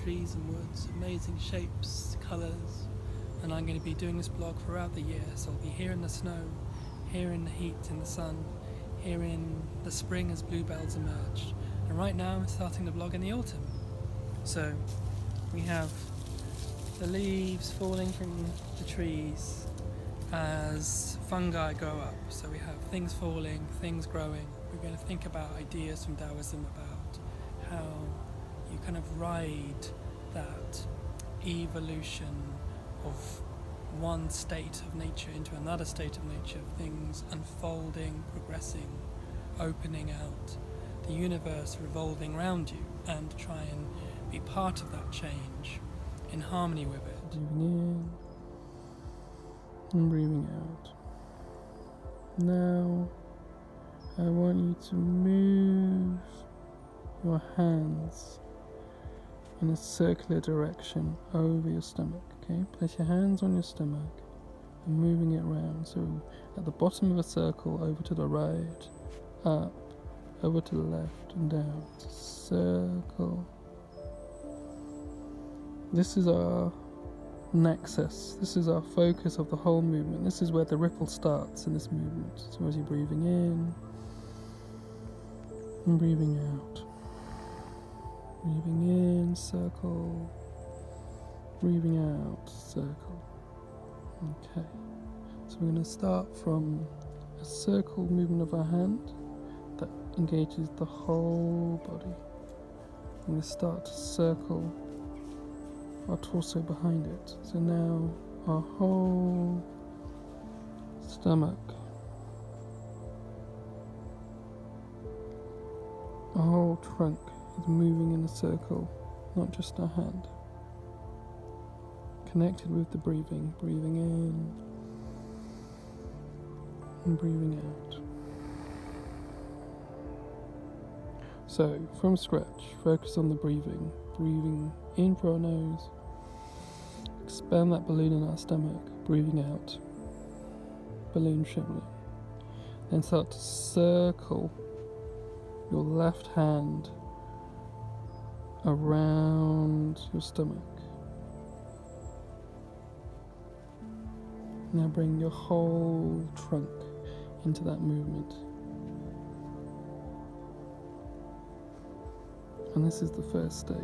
trees and woods, amazing shapes, colours, and I'm going to be doing this blog throughout the year. So I'll be here in the snow, here in the heat, in the sun, here in the spring as bluebells emerge, and right now I'm starting the blog in the autumn. So we have the leaves falling from the trees as fungi grow up. So we have things falling, things growing. We're going to think about ideas from Daoism about how you kind of ride that evolution of one state of nature into another state of nature, things unfolding, progressing, opening out, the universe revolving around you, and try and be part of that change in harmony with it. Breathing in and breathing out. Now I want you to move your hands in a circular direction over your stomach. Okay, place your hands on your stomach and moving it around. So at the bottom of a circle, over to the right, up, over to the left and down. Circle. This is our nexus. This is our focus of the whole movement. This is where the ripple starts in this movement. So as you're breathing in and breathing out. Breathing in, circle. Breathing out, circle. Okay. So we're going to start from a circle movement of our hand that engages the whole body. I'm going to start to circle our torso behind it. So now our whole stomach, our whole trunk is moving in a circle, not just our hand. Connected with the breathing, breathing in and breathing out. So from scratch, focus on the breathing. Breathing in through our nose, expand that balloon in our stomach, breathing out, balloon shriveling. Then start to circle your left hand around your stomach. Now bring your whole trunk into that movement. And this is the first stage.